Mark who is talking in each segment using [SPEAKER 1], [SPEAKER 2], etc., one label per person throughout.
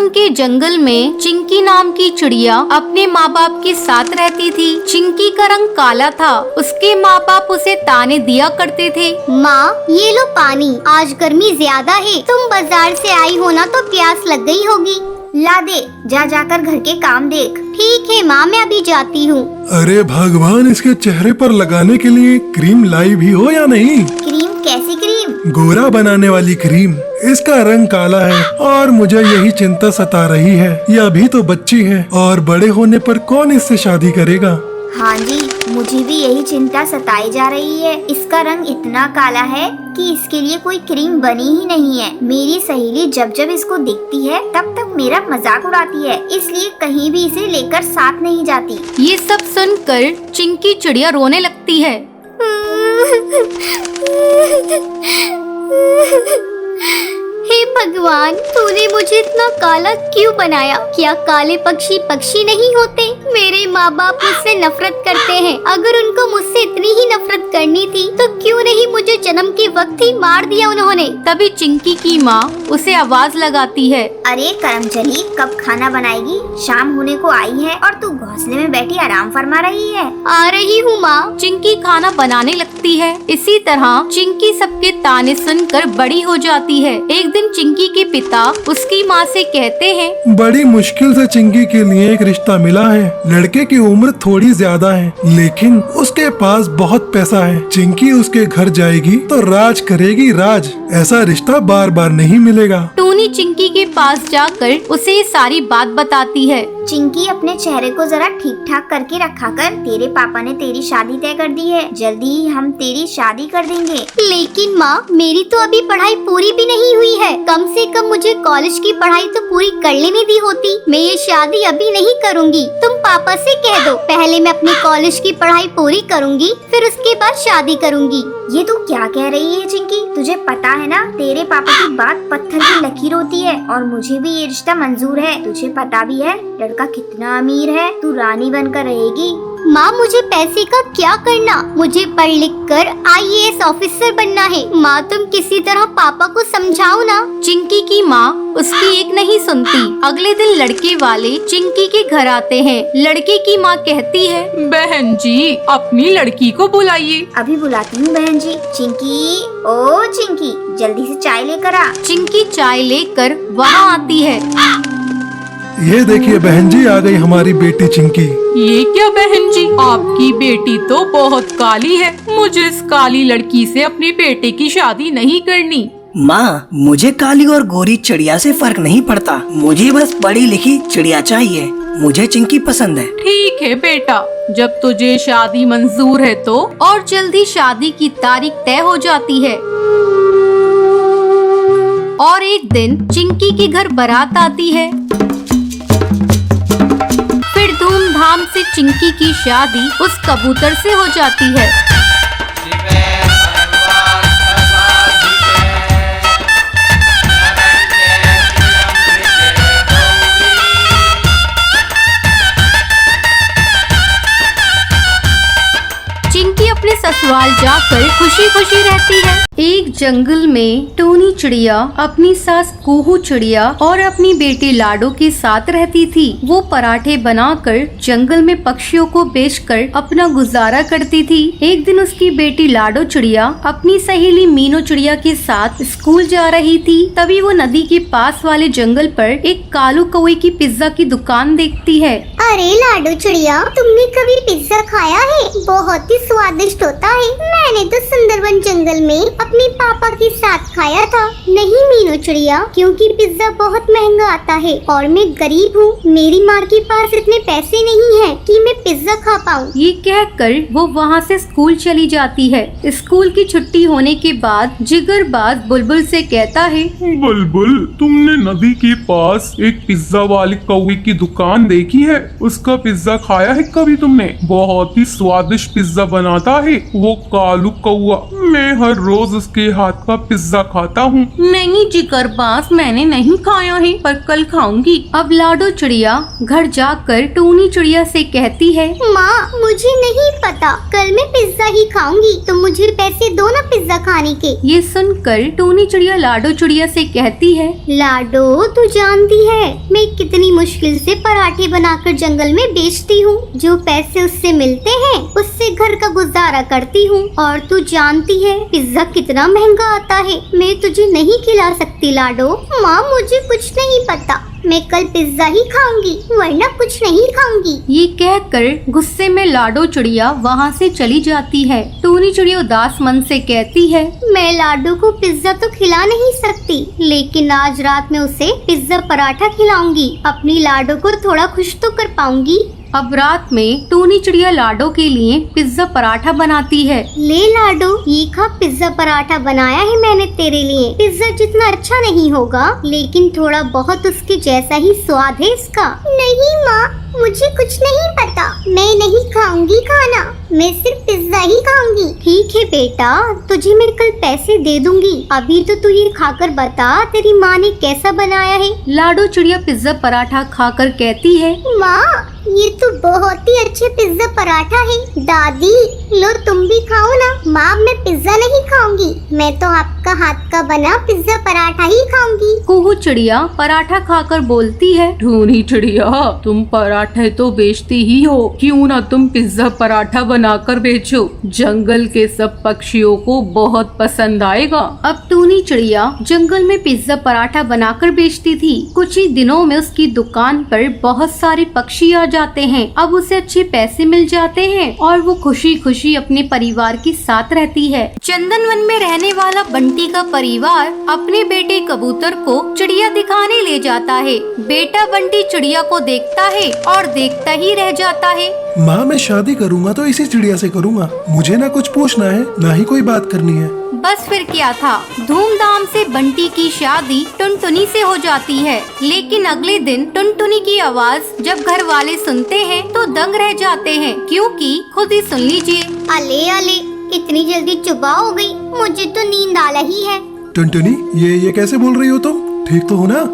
[SPEAKER 1] One के जंगल में चिंकी नाम की चिड़िया अपने माँ बाप के साथ रहती थी। चिंकी का रंग काला था। उसके माँ बाप उसे ताने दिया करते थे।
[SPEAKER 2] माँ, ये लो पानी, आज गर्मी ज्यादा है, तुम बाजार से आई हो ना तो प्यास लग गई होगी। ला दे, जा जाकर घर के काम देख। ठीक है माँ, मैं अभी जाती हूँ।
[SPEAKER 3] अरे भगवान, इसके चेहरे पर लगाने के लिए क्रीम लाई भी हो या नहीं?
[SPEAKER 2] क्रीम? कैसी क्रीम?
[SPEAKER 3] गोरा बनाने वाली क्रीम। इसका रंग काला है और मुझे यही चिंता सता रही है। यह अभी तो बच्ची है और बड़े होने पर कौन इससे शादी करेगा?
[SPEAKER 2] हाँ जी, मुझे भी यही चिंता सताई जा रही है। इसका रंग इतना काला है कि इसके लिए कोई क्रीम बनी ही नहीं है। मेरी सहेली जब जब इसको देखती है तब तक मेरा मजाक उड़ाती है, इसलिए कहीं भी इसे लेकर साथ नहीं जाती।
[SPEAKER 1] ये सब सुनकर चिंकी चिड़िया रोने लगती है।
[SPEAKER 2] हे भगवान, तूने मुझे इतना काला क्यों बनाया? क्या काले पक्षी पक्षी नहीं होते? मेरे माँ बाप मुझसे नफरत करते हैं। अगर उनको मुझसे इतनी ही नफरत करनी थी तो क्यों नहीं मुझे जन्म के वक्त ही मार दिया उन्होंने?
[SPEAKER 1] तभी चिंकी की माँ उसे आवाज लगाती है।
[SPEAKER 2] अरे करमचली, कब खाना बनाएगी? शाम होने को आई है और तू घोंसले में बैठी आराम फरमा रही है।
[SPEAKER 1] आ रही हूँ माँ। चिंकी खाना बनाने लगती है। इसी तरह चिंकी सबके ताने सुनकर बड़ी हो जाती है। एक दिन चिंकी के पिता उसकी माँ से कहते हैं,
[SPEAKER 3] बड़ी मुश्किल से चिंकी के लिए एक रिश्ता मिला है। लड़के की उम्र थोड़ी ज्यादा है लेकिन उसके पास बहुत पैसा है। चिंकी उसके घर जाएगी तो राज करेगी राज। ऐसा रिश्ता बार बार नहीं मिलेगा।
[SPEAKER 1] टूनी चिंकी के पास जाकर उसे ये सारी बात बताती है।
[SPEAKER 2] चिंकी, अपने चेहरे को जरा ठीक ठाक करके रखा कर। तेरे पापा ने तेरी शादी तय कर दी है। जल्दी ही हम तेरी शादी कर देंगे। लेकिन माँ, मेरी तो अभी पढ़ाई पूरी भी नहीं हुई है। कम से कम मुझे कॉलेज की पढ़ाई तो पूरी कर लेनी दी होती। मैं ये शादी अभी नहीं करूँगी। तुम पापा से कह दो, पहले मैं अपनी कॉलेज की पढ़ाई पूरी करूँगी, फिर उसके बाद शादी करूँगी। ये तू क्या कह रही है चिंकी? तुझे पता है ना, तेरे पापा की बात पत्थर की लकीर होती है और मुझे भी ये रिश्ता मंजूर है। तुझे पता भी है लड़का कितना अमीर है। तू रानी बनकर रहेगी। माँ, मुझे पैसे का क्या करना? मुझे पढ़ लिख कर IAS ऑफिसर बनना है। माँ, तुम किसी तरह पापा को समझाओ ना।
[SPEAKER 1] चिंकी की माँ उसकी एक नहीं सुनती। अगले दिन लड़के वाले चिंकी के घर आते हैं। लड़के की माँ कहती है,
[SPEAKER 4] बहन जी, अपनी लड़की को बुलाइए।
[SPEAKER 2] अभी बुलाती हूँ बहन जी। चिंकी, ओ चिंकी, जल्दी से चाय लेकर आ।
[SPEAKER 1] चिंकी चाय लेकर वहाँ आती है।
[SPEAKER 3] ये देखिए बहन जी, आ गई हमारी बेटी चिंकी।
[SPEAKER 4] ये क्या बहन जी, आपकी बेटी तो बहुत काली है। मुझे इस काली लड़की से अपनी बेटे की शादी नहीं करनी।
[SPEAKER 5] माँ, मुझे काली और गोरी चिड़िया से फर्क नहीं पड़ता। मुझे बस पढ़ी लिखी चिड़िया चाहिए। मुझे चिंकी पसंद है।
[SPEAKER 4] ठीक है बेटा, जब तुझे शादी मंजूर है तो।
[SPEAKER 1] और जल्दी शादी की तारीख तय हो जाती है। और एक दिन चिंकी के घर बारात आती है। फिर धूमधाम से चिंकी की शादी उस कबूतर से हो जाती है। चिंकी अपने ससुराल जाकर खुशी खुशी रहती है। एक जंगल में टूनी चिड़िया अपनी सास कुहू चिड़िया और अपनी बेटी लाडो के साथ रहती थी। वो पराठे बनाकर जंगल में पक्षियों को बेचकर अपना गुजारा करती थी। एक दिन उसकी बेटी लाडो चिड़िया अपनी सहेली मीनू चिड़िया के साथ स्कूल जा रही थी। तभी वो नदी के पास वाले जंगल पर एक कालू कौवे की पिज्जा की दुकान देखती है।
[SPEAKER 2] अरे लाडो चिड़िया, तुमने कभी पिज्जा खाया है? बहुत ही स्वादिष्ट होता है। मैंने तो सुंदरवन जंगल में अपने पापा के साथ खाया था। नहीं मीनू चिड़िया, क्योंकि पिज्जा बहुत महंगा आता है और मैं गरीब हूँ। मेरी माँ के पास इतने पैसे नहीं है कि मैं पिज्जा खा पाऊँ।
[SPEAKER 1] ये कहकर वो वहाँ से स्कूल चली जाती है। स्कूल की छुट्टी होने के बाद जिगरबाज बुलबुल से कहता है,
[SPEAKER 6] बुलबुल, तुमने नदी के पास एक पिज्जा वाले कौवे की दुकान देखी है? उसका पिज्जा खाया है कभी तुमने? बहुत ही स्वादिष्ट पिज्जा बनाता है वो कालू कौवा। मैं हर रोज उसके हाथ का पिज्जा खाता हूँ।
[SPEAKER 1] नहीं जिगर बास, मैंने नहीं खाया है, पर कल खाऊंगी। अब लाडो चिड़िया घर जाकर टूनी चिड़िया से कहती है,
[SPEAKER 2] माँ मुझे नहीं पता, कल मैं पिज्जा ही खाऊंगी, तो मुझे पैसे दो ना पिज्जा खाने के।
[SPEAKER 1] ये सुनकर टूनी चिड़िया लाडो चिड़िया से कहती है,
[SPEAKER 2] लाडो तू जानती है मैं कितनी मुश्किल से पराठे बनाकर जंगल में बेचती हूँ, जो पैसे उससे मिलते हैं उससे घर का गुजारा करती हूँ, और तू जानती है पिज्जा कितना महंगा आता है, मैं तुझे नहीं खिला सकती लाडो। माँ मुझे कुछ नहीं पता, मैं कल पिज्जा ही खाऊंगी वरना कुछ नहीं खाऊंगी।
[SPEAKER 1] ये कहकर गुस्से में लाडो चिड़िया वहाँ से चली जाती है। टूनी चिड़िया उदास मन से कहती है,
[SPEAKER 2] मैं लाडो को पिज्जा तो खिला नहीं सकती, लेकिन आज रात में उसे पिज्जा पराठा खिलाऊंगी, अपनी लाडो को थोड़ा खुश तो कर पाऊंगी।
[SPEAKER 1] अब रात में टूनी चिड़िया लाडो के लिए पिज्जा पराठा बनाती है।
[SPEAKER 2] ले लाडो ये खा, पिज्जा पराठा बनाया है मैंने तेरे लिए। पिज्जा जितना अच्छा नहीं होगा, लेकिन थोड़ा बहुत उसके जैसा ही स्वाद है इसका। नहीं माँ मुझे कुछ नहीं पता, मैं नहीं खाऊंगी खाना, मैं सिर्फ पिज्जा ही खाऊंगी। ठीक है बेटा, तुझे मैं कल पैसे दे दूंगी, अभी तो तू ये खाकर बता तेरी माँ ने कैसा बनाया है।
[SPEAKER 1] लाडो चिड़िया पिज्जा पराठा खाकर कहती है,
[SPEAKER 2] माँ ये तो बहुत ही अच्छे पिज्जा पराठा है। दादी लो तुम भी खाओ ना। माँ मैं पिज्जा नहीं खाऊंगी, मैं तो आपका हाथ का बना पिज्जा पराठा ही खाऊंगी।
[SPEAKER 1] कुहू चिड़िया पराठा खाकर बोलती है,
[SPEAKER 4] टूनी चिड़िया तुम पराठे तो बेचती ही हो, क्यों ना तुम पिज्जा पराठा बनाकर बेचो, जंगल के सब पक्षियों को बहुत पसंद आएगा।
[SPEAKER 1] अब टूनी चिड़िया जंगल में पिज्जा पराठा बनाकर बेचती थी। कुछ ही दिनों में उसकी दुकान पर बहुत सारे पक्षी आ जाते हैं। अब उसे अच्छे पैसे मिल जाते हैं और वो खुशी खुशी अपने परिवार के साथ रहती है। चंदन वन में रहने वाला बंटी का परिवार अपने बेटे कबूतर को चिड़िया दिखाने ले जाता है। बेटा बंटी चिड़िया को देखता है और देखता ही रह जाता है।
[SPEAKER 3] माँ मैं शादी करूँगा तो इसी चिड़िया से करूँगा, मुझे ना कुछ पूछना है ना ही कोई बात करनी है।
[SPEAKER 1] बस फिर क्या था, धूमधाम से बंटी की शादी टुनटुनी से हो जाती है। लेकिन अगले दिन टुनटुनी की आवाज जब घर वाले सुनते हैं तो दंग रह जाते हैं, क्योंकि खुद ही सुन लीजिए।
[SPEAKER 2] अले अले इतनी जल्दी सुबह हो गई, मुझे तो नींद आ रही है।
[SPEAKER 3] टुनटुनी ये कैसे बोल रही हो तुम, ठीक तो हो ना?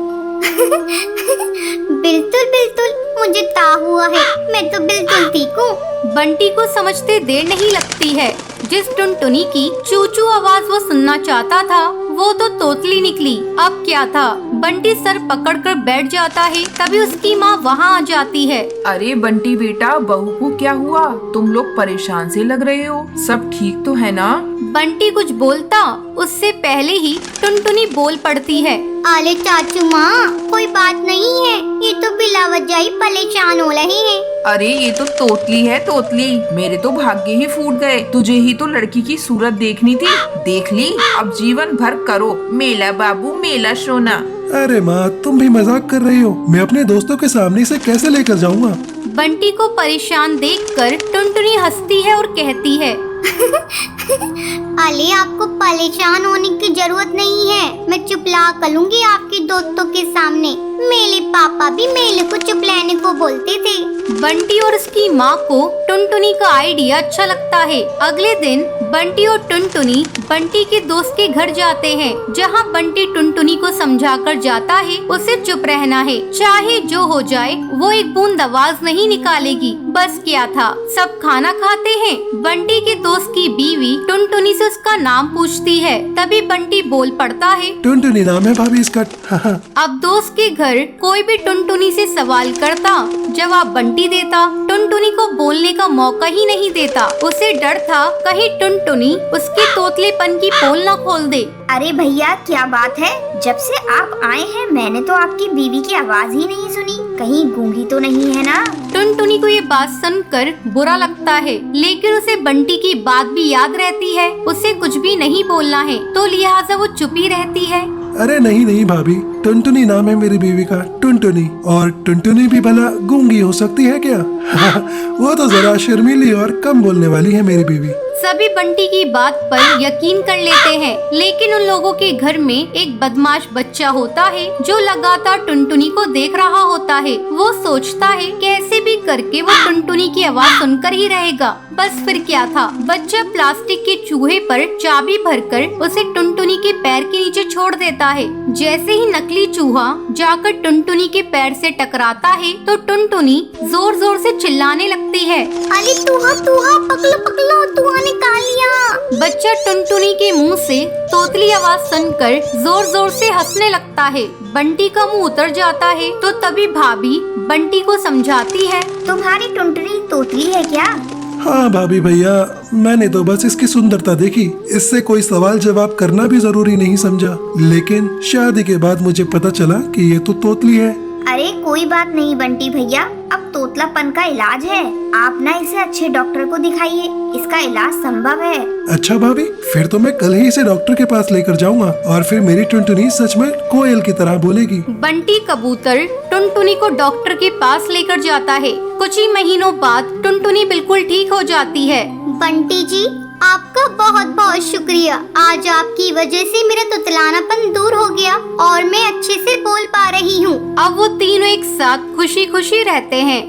[SPEAKER 2] बिल्कुल बिल्कुल, मुझे ता हुआ है, मैं तो बिल्कुल ठीक हूँ।
[SPEAKER 1] बंटी को समझते देर नहीं लगती है। जिस टुनटुनी की चूचू आवाज वो सुनना चाहता था वो तो तोतली निकली। अब क्या था, बंटी सर पकड़कर बैठ जाता है, तभी उसकी माँ वहाँ आ जाती है।
[SPEAKER 7] अरे बंटी बेटा, बहू को क्या हुआ? तुम लोग परेशान से लग रहे हो, सब ठीक तो है ना?
[SPEAKER 1] बंटी कुछ बोलता उससे पहले ही टुनटुनी बोल पड़ती है,
[SPEAKER 2] अरे चाचू माँ कोई बात नहीं है, ये तो बिला वजह ही परेशान हो रहे हैं।
[SPEAKER 7] अरे ये तो तोतली है तोतली, मेरे तो भाग्य ही फूट गए। तुझे ही तो लड़की की सूरत देखनी थी, देख ली, अब जीवन भर करो मेला बाबू मेला सोना।
[SPEAKER 3] अरे माँ तुम भी मजाक कर रही हो, मैं अपने दोस्तों के सामने इसे कैसे लेकर जाऊँगा?
[SPEAKER 1] बंटी को परेशान देखकर टुनटुनी हंसती है और कहती है,
[SPEAKER 2] अले आपको परेशान होने की जरूरत नहीं है, मैं चुपला कर लूंगी आपके दोस्तों के सामने। मेरे पापा भी मेले को चुपलाने को बोलते थे।
[SPEAKER 1] बंटी और उसकी माँ को टुनटुनी का आइडिया अच्छा लगता है। अगले दिन बंटी और टुनटुनी बंटी के दोस्त के घर जाते हैं, जहाँ बंटी टुनटुनी को समझाकर जाता है उसे चुप रहना है, चाहे जो हो जाए वो एक बूंद आवाज नहीं निकालेगी। बस क्या था, सब खाना खाते हैं। बंटी के दोस्त की बीवी टुनटुनी से उसका नाम पूछती है, तभी बंटी बोल पड़ता है,
[SPEAKER 3] टुनटुनी नाम है भाभी इसका।
[SPEAKER 1] अब दोस्त के घर कोई भी टुनटुनी से सवाल करता, जवाब बंटी देता। टुनटुनी को बोलने का मौका ही नहीं देता, उसे डर था कहीं टुनटुनी उसके तोतलेपन की पोल न खोल दे।
[SPEAKER 2] अरे भैया क्या बात है, जब से आप आए हैं मैंने तो आपकी बीवी की आवाज ही नहीं सुनी, कहीं गूंगी तो नहीं है ना?
[SPEAKER 1] टुनटुनी को ये बात सुनकर बुरा लगता है, लेकिन उसे बंटी की बात भी याद रहती है, उसे कुछ भी नहीं बोलना है, तो लिहाजा वो चुप ही रहती है।
[SPEAKER 3] अरे नहीं भाभी, टुनटुनी नाम है मेरी बीवी का, टुनटुनी। और टुनटुनी भी भला गूंगी हो सकती है क्या? वो तो जरा शर्मीली और कम बोलने वाली है मेरी बीवी।
[SPEAKER 1] सभी बंटी की बात पर यकीन कर लेते हैं, लेकिन उन लोगों के घर में एक बदमाश बच्चा होता है जो लगातार टुनटुनी को देख रहा होता है। वो सोचता है कैसे भी करके वो टुनटुनी की आवाज सुनकर ही रहेगा। बस फिर क्या था, बच्चा प्लास्टिक के चूहे पर चाबी भरकर उसे टुनटुनी के पैर के नीचे छोड़ देता है। जैसे ही नकली चूहा जाकर टुनटुनी के पैर से टकराता है तो टुनटुनी जोर जोर से चिल्लाने लगती है,
[SPEAKER 2] अरे तूहा तूहा पकड़ो पकड़ो, तूहा निकाल लिया।
[SPEAKER 1] बच्चा टुनटुनी के मुंह से तोतली आवाज सुनकर जोर जोर से हंसने लगता है। बंटी का मुंह उतर जाता है तो तभी भाभी बंटी को समझाती है,
[SPEAKER 2] तुम्हारी टुनटुनी तोतली है क्या?
[SPEAKER 3] हाँ भाभी भैया, मैंने तो बस इसकी सुंदरता देखी, इससे कोई सवाल जवाब करना भी जरूरी नहीं समझा। लेकिन शादी के बाद मुझे पता चला कि ये तो तोतली है।
[SPEAKER 2] अरे कोई बात नहीं बंटी भैया, अब तोतलापन का इलाज है, आप ना इसे अच्छे डॉक्टर को दिखाइए, इसका इलाज संभव है।
[SPEAKER 3] अच्छा भाभी, फिर तो मैं कल ही इसे डॉक्टर के पास लेकर जाऊंगा और फिर मेरी टुनटुनी सच में कोयल की तरह बोलेगी।
[SPEAKER 1] बंटी कबूतर टुनटुनी को डॉक्टर के पास लेकर जाता है। कुछ ही महीनों बाद टुनटुनी बिल्कुल ठीक हो जाती है।
[SPEAKER 2] बंटी जी, आपका बहुत बहुत शुक्रिया, आज आपकी वजह से मेरा तुतलानापन दूर हो गया और मैं अच्छे से बोल पा रही हूँ।
[SPEAKER 1] अब वो तीनों एक साथ खुशी खुशी रहते हैं।